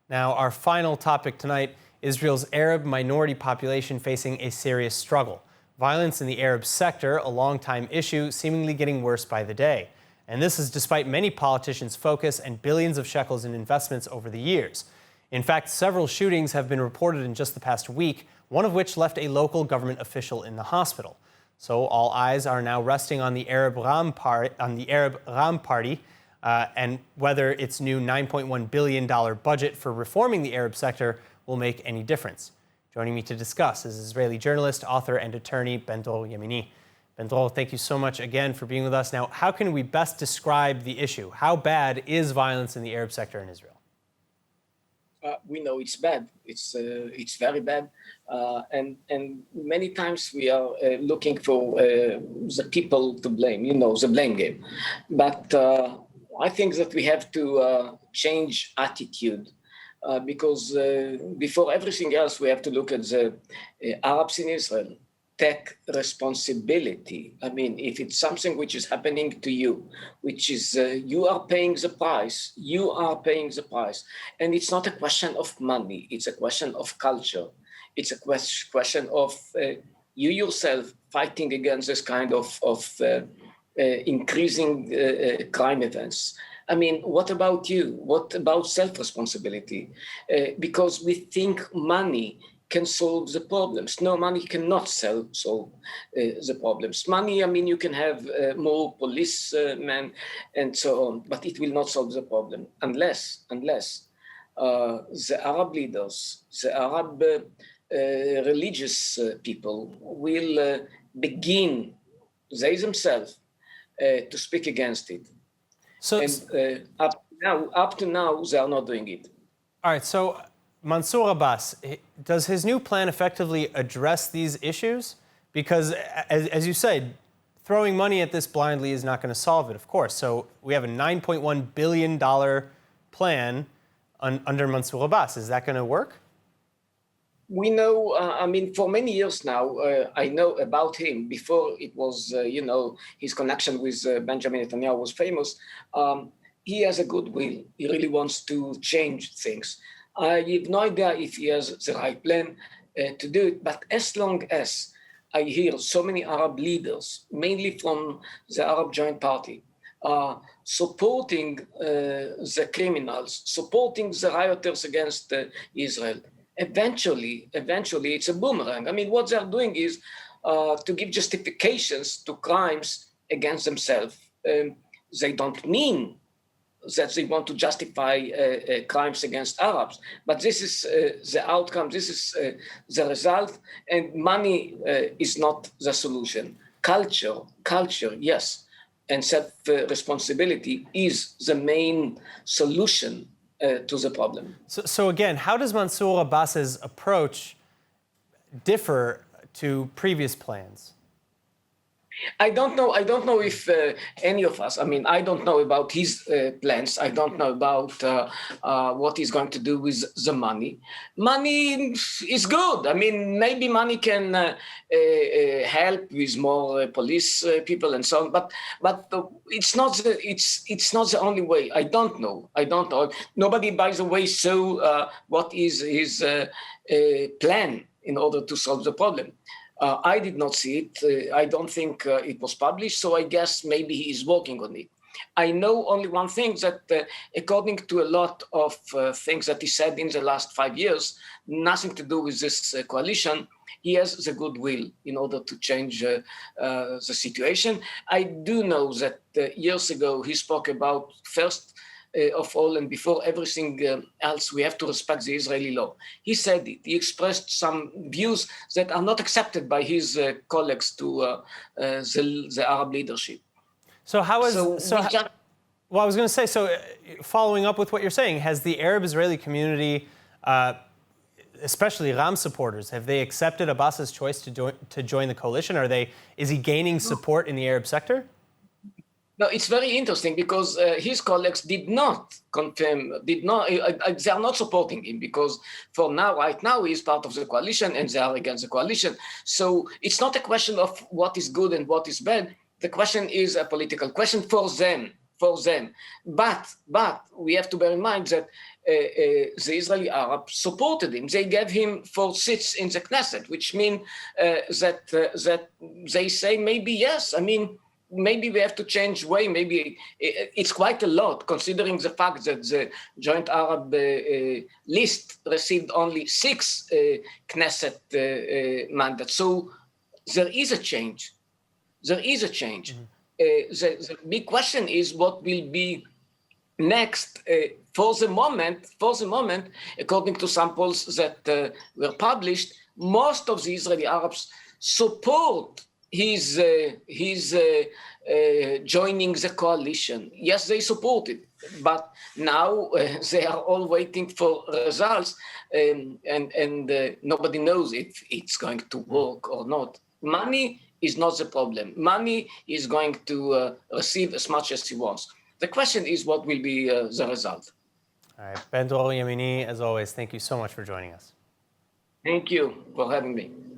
Now, our final topic tonight, Israel's Arab minority population facing a serious struggle. Violence in the Arab sector, a longtime issue, seemingly getting worse by the day. And this is despite many politicians' focus and billions of shekels in investments over the years. In fact, several shootings have been reported in just the past week, one of which left a local government official in the hospital. So all eyes are now resting on the Arab raam party, and whether its new $9.1 billion budget for reforming the Arab sector will make any difference. Joining me to discuss is Israeli journalist, author, and attorney Dror Yemini. Dror, thank you so much again for being with us. Now, how can we best describe the issue? How bad is violence in the Arab sector in Israel? We know it's bad. It's very bad, and many times we are looking for the people to blame. The blame game. But I think that we have to change attitude because before everything else, we have to look at the Arabs in Israel. Take responsibility. I mean, if it's something which is happening to you, which is you are paying the price, you are paying the price. And it's not a question of money, it's a question of culture. It's a question of you yourself fighting against this kind of increasing crime events. I mean, what about you? What about self-responsibility? Because we think money can solve the problems. No, money cannot solve the problems. Money, I mean, you can have more policemen and so on, but it will not solve the problem unless the Arab leaders, the Arab religious people will begin, they themselves, to speak against it. Up to now, they are not doing it. All right, so Mansour Abbas, does his new plan effectively address these issues? Because, as you said, throwing money at this blindly is not going to solve it, of course. So we have a $9.1 billion plan under Mansour Abbas. Is that going to work? We know, I mean, for many years now, I know about him. Before it was, his connection with Benjamin Netanyahu was famous. He has a good will. He really wants to change things. I have no idea if he has the right plan to do it, but as long as I hear so many Arab leaders, mainly from the Arab Joint Party, supporting the criminals, supporting the rioters against Israel, eventually it's a boomerang. I mean, what they're doing is to give justifications to crimes against themselves. They don't mean that they want to justify crimes against Arabs. But this is the outcome, this is the result, and money is not the solution. Culture, yes, and self-responsibility is the main solution to the problem. So again, how does Mansour Abbas's approach differ to previous plans? I don't know if any of us, I mean, I don't know about his plans. I don't know about what he's going to do with the money. Money is good. I mean, maybe money can help with more police people and so on, but it's not the only way. I don't know. Nobody, by the way, saw what is his plan in order to solve the problem. I did not see it. I don't think it was published, so I guess maybe he is working on it. I know only one thing, that according to a lot of things that he said in the last 5 years, nothing to do with this coalition, he has the goodwill in order to change the situation. I do know that years ago he spoke about, first of all and before everything else, we have to respect the Israeli law. He said it. He expressed some views that are not accepted by his colleagues to the Arab leadership. So I was going to say, following up with what you're saying, has the Arab Israeli community, especially Ram supporters, have they accepted Abbas's choice to join the coalition? Is he gaining support in the Arab sector? No, it's very interesting because his colleagues did not confirm, they are not supporting him because right now, he is part of the coalition and they are against the coalition. So it's not a question of what is good and what is bad. The question is a political question for them. for them. But we have to bear in mind that the Israeli Arabs supported him. They gave him 4 seats in the Knesset, which means that they say maybe yes. I mean, maybe we have to change way. Maybe it's quite a lot, considering the fact that the Joint Arab list received only 6 Knesset mandates. So there is a change. There is a change. The big question is what will be next. For the moment, according to some polls that were published, most of the Israeli Arabs support his joining the coalition. Yes, they support it, but now they are all waiting for results, and nobody knows if it's going to work or not. Money is not the problem. Money is going to receive as much as he wants. The question is what will be the result. All right, Ben Dror Yemini, as always, thank you so much for joining us. Thank you for having me.